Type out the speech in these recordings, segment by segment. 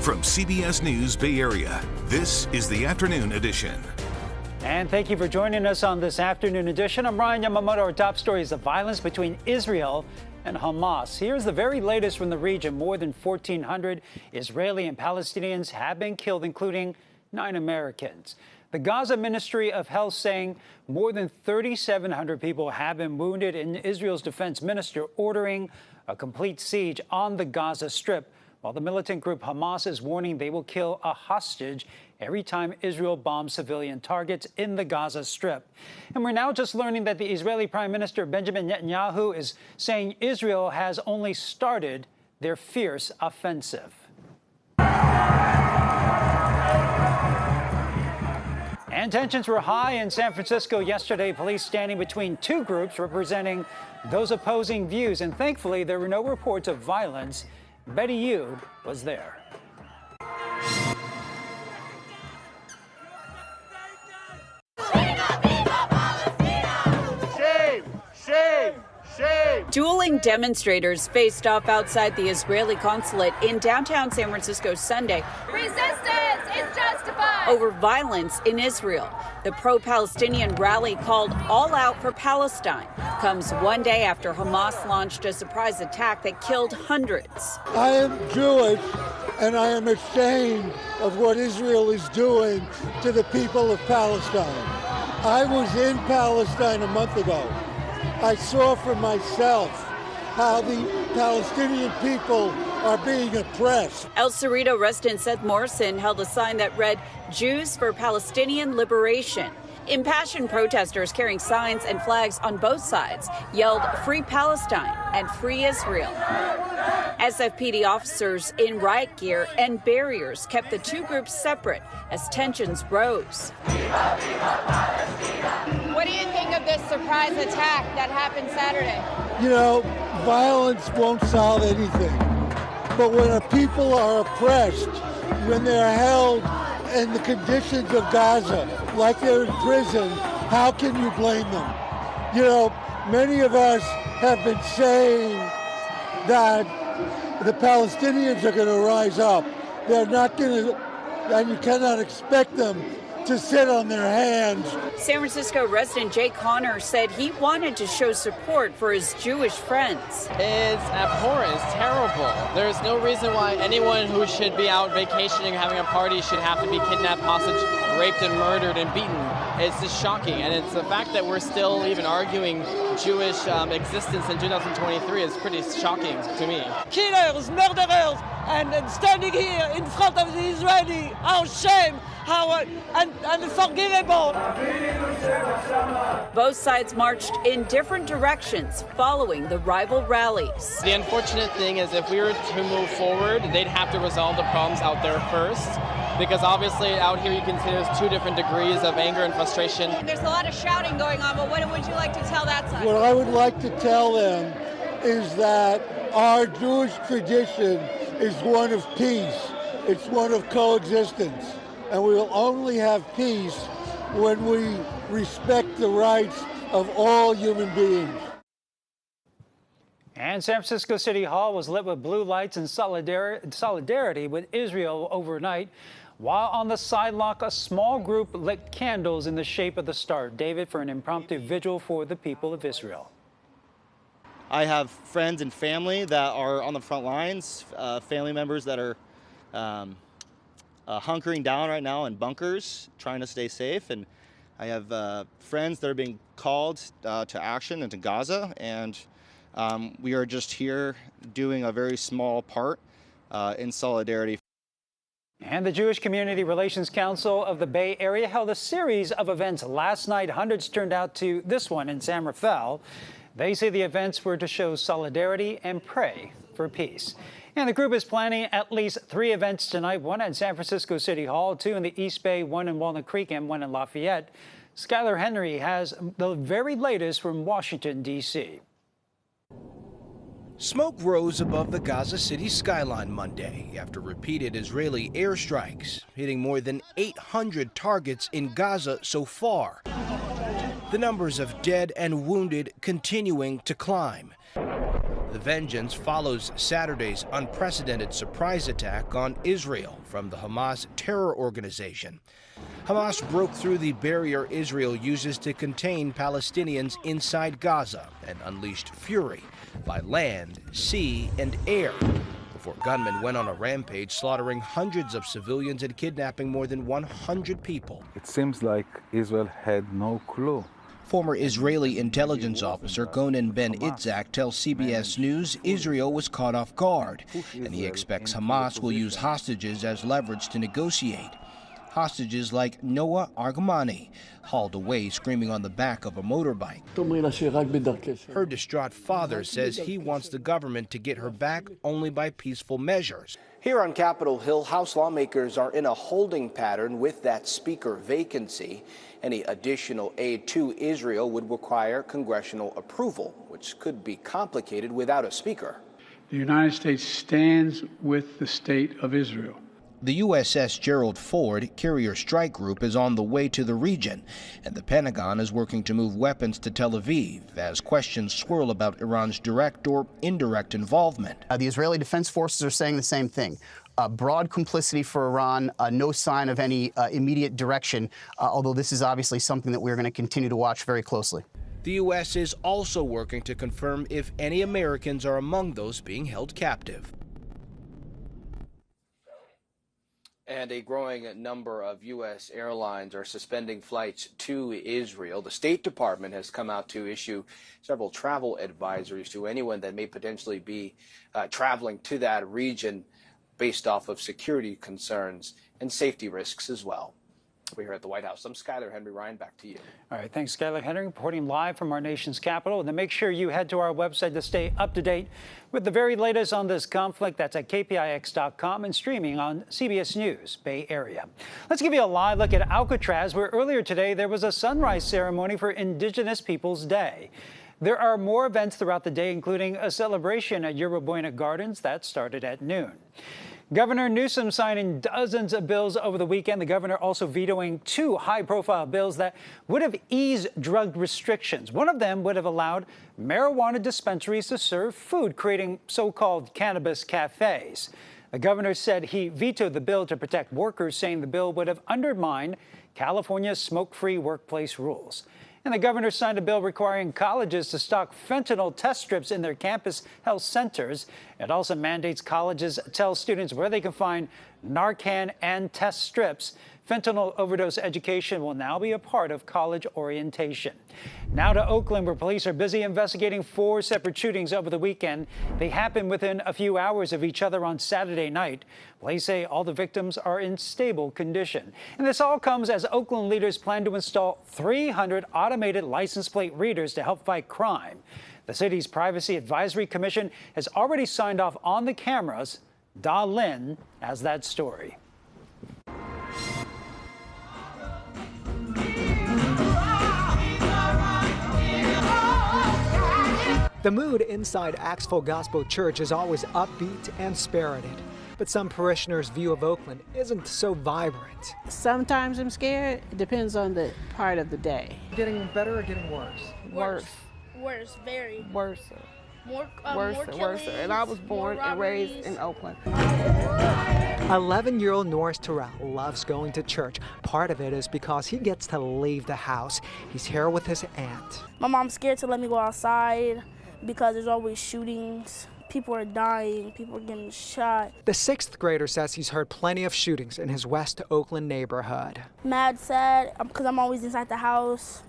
From CBS News Bay Area, this is the Afternoon Edition. And thank you for joining us on this Afternoon Edition. I'm Ryan Yamamoto. Our top story is the violence between Israel and Hamas. Here's the very latest from the region. More than 1,400 Israeli and Palestinians have been killed, including 9 Americans. The Gaza Ministry of Health saying more than 3,700 people have been wounded, and Israel's defense minister ordering a complete siege on the Gaza Strip, while the militant group Hamas is warning they will kill a hostage every time Israel bombs civilian targets in the Gaza Strip. And we're now just learning that the Israeli Prime Minister Benjamin Netanyahu is saying Israel has only started their fierce offensive. And tensions were high in San Francisco yesterday, police standing between 2 groups representing those opposing views. And thankfully, there were no reports of violence. Betty Yu was there. Shame! Shame! Shame! Dueling demonstrators faced off outside the Israeli consulate in downtown San Francisco Sunday. Resistance is justified! Over violence in Israel. The pro-Palestinian rally called All Out for Palestine comes one day after Hamas launched a surprise attack that killed hundreds. I am Jewish, and I am ashamed of what Israel is doing to the people of Palestine. I was in Palestine a month ago. I saw for myself how the Palestinian people are being oppressed. El Cerrito resident Seth Morrison held a sign that read, "Jews for Palestinian Liberation." Impassioned protesters carrying signs and flags on both sides yelled, "Free Palestine" and "Free Israel." SFPD officers in riot gear and barriers kept the 2 groups separate as tensions rose. What do you think of this surprise attack that happened Saturday? You know, violence won't solve anything. But when a people are oppressed, when they're held in the conditions of Gaza, like they're in prison, how can you blame them? You know, many of us have been saying that the Palestinians are going to rise up. They're not going to, and you cannot expect them to sit on their hands. San Francisco resident Jay Connor said he wanted to show support for his Jewish friends. It's abhorrent, it's terrible. There's no reason why anyone who should be out vacationing, having a party, should have to be kidnapped, hostage, raped and murdered and beaten. It's just shocking, and it's the fact that we're still even arguing Jewish existence in 2023 is pretty shocking to me. Killers, murderers, and standing here in front of the Israeli, how shame, how unforgivable. Both sides marched in different directions following the rival rallies. The unfortunate thing is if we were to move forward, they'd have to resolve the problems out there first, because obviously out here you can see there's 2 different degrees of anger and frustration. There's a lot of shouting going on, but what would you like to tell that side? What I would like to tell them is that our Jewish tradition is one of peace. It's one of coexistence. And we will only have peace when we respect the rights of all human beings. And San Francisco City Hall was lit with blue lights in solidarity with Israel overnight, while on the sidewalk, a small group lit candles in the shape of the star of David for an impromptu vigil for the people of Israel. I have friends and family that are on the front lines, family members that are hunkering down right now in bunkers, trying to stay safe. And I have friends that are being called to action into Gaza, and we are just here doing a very small part in solidarity. And the Jewish Community Relations Council of the Bay Area held a series of events last night. Hundreds turned out to this one in San Rafael. They say the events were to show solidarity and pray for peace. And the group is planning at least 3 events tonight, 1 at San Francisco City Hall, 2 in the East Bay, 1 in Walnut Creek, and 1 in Lafayette. Skylar Henry has the very latest from Washington, D.C. Smoke rose above the Gaza City skyline Monday after repeated Israeli airstrikes, hitting more than 800 targets in Gaza so far. The numbers of dead and wounded continuing to climb. The vengeance follows Saturday's unprecedented surprise attack on Israel from the Hamas terror organization. Hamas broke through the barrier Israel uses to contain Palestinians inside Gaza and unleashed fury by land, sea, and air before gunmen went on a rampage, slaughtering hundreds of civilians and kidnapping more than 100 people. It seems like Israel had no clue. Former Israeli intelligence officer Gonen Ben-Itzhak tells CBS News Israel was caught off guard, and he expects Hamas will use hostages as leverage to negotiate. Hostages like Noah Argamani, hauled away screaming on the back of a motorbike. Her distraught father says he wants the government to get her back only by peaceful measures. Here on Capitol Hill, House lawmakers are in a holding pattern with that speaker vacancy. Any additional aid to Israel would require congressional approval, which could be complicated without a speaker. The United States stands with the state of Israel. The USS Gerald Ford carrier strike group is on the way to the region, and the Pentagon is working to move weapons to Tel Aviv as questions swirl about Iran's direct or indirect involvement. The Israeli Defense Forces are saying the same thing. Broad complicity for Iran, no sign of any immediate direction, although this is obviously something that we're going to continue to watch very closely. The U.S. is also working to confirm if any Americans are among those being held captive. And a growing number of U.S. airlines are suspending flights to Israel. The State Department has come out to issue several travel advisories to anyone that may potentially be traveling to that region based off of security concerns and safety risks as well. We're here at the White House. I'm Skyler Henry. Ryan, back to you. All right, thanks, Skyler Henry, reporting live from our nation's capital. And then make sure you head to our website to stay up to date with the very latest on this conflict. That's at KPIX.com and streaming on CBS News Bay Area. Let's give you a live look at Alcatraz, where earlier today there was a sunrise ceremony for Indigenous Peoples Day. There are more events throughout the day, including a celebration at Yerba Buena Gardens that started at noon. Governor Newsom signing dozens of bills over the weekend. The governor also vetoing 2 high-profile bills that would have eased drug restrictions. One of them would have allowed marijuana dispensaries to serve food, creating so-called cannabis cafes. The governor said he vetoed the bill to protect workers, saying the bill would have undermined California's smoke-free workplace rules. And the governor signed a bill requiring colleges to stock fentanyl test strips in their campus health centers. It also mandates colleges tell students where they can find Narcan and test strips. Fentanyl overdose education will now be a part of college orientation. Now to Oakland, where police are busy investigating 4 separate shootings over the weekend. They happened within a few hours of each other on Saturday night. Police say all the victims are in stable condition. And this all comes as Oakland leaders plan to install 300 automated license plate readers to help fight crime. The city's Privacy Advisory Commission has already signed off on the cameras. Da Lin has that story. The mood inside Axville Gospel Church is always upbeat and spirited, but some parishioners' view of Oakland isn't so vibrant. Sometimes I'm scared. It depends on the part of the day. Getting better or getting worse? Worse. Worse, very. Worse. More worse. And I was born and raised in Oakland. 11-year-old Norris Terrell loves going to church. Part of it is because he gets to leave the house. He's here with his aunt. My mom's scared to let me go outside because there's always shootings. People are dying. People are getting shot. The 6th grader says he's heard plenty of shootings in his West Oakland neighborhood. Mad sad because I'm always inside the house.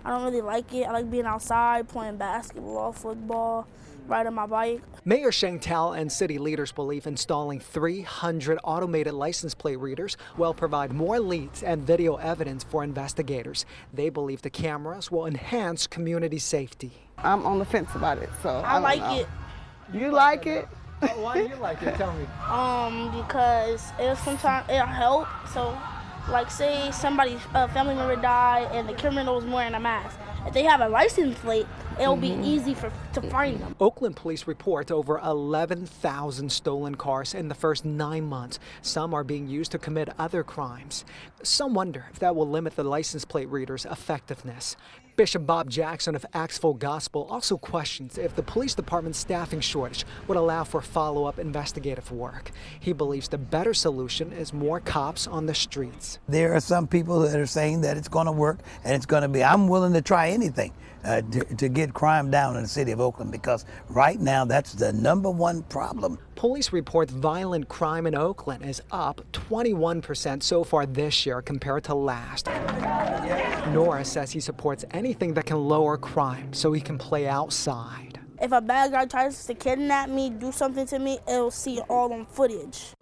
I don't really like it. I like being outside, playing basketball, football, riding my bike. Mayor Shantel and city leaders believe installing 300 automated license plate readers will provide more leads and video evidence for investigators. They believe the cameras will enhance community safety. I'm on the fence about it, so I like it. You like it? Why do you like it? Tell me. Because sometimes it'll help. So, like, say somebody's family member died and the criminal's wearing a mask. If they have a license plate, it'll be easy to find them. Oakland police report over 11,000 stolen cars in the first 9 months. Some are being used to commit other crimes. Some wonder if that will limit the license plate readers' effectiveness. Bishop Bob Jackson of Acts Full Gospel also questions if the police department's staffing shortage would allow for follow-up investigative work. He believes the better solution is more cops on the streets. There are some people that are saying that it's going to work and it's going to be, I'm willing to try anything to get crime down in the city of Oakland, because right now that's the #1 problem. Police report violent crime in Oakland is up 21% so far this year compared to last. Norris says he supports anything that can lower crime so he can play outside. If a bad guy tries to kidnap me, do something to me, it'll see all on footage.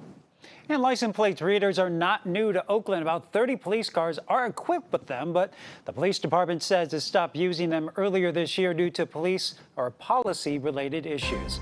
And license plate readers are not new to Oakland. About 30 police cars are equipped with them, but the police department says it stopped using them earlier this year due to policy-related issues.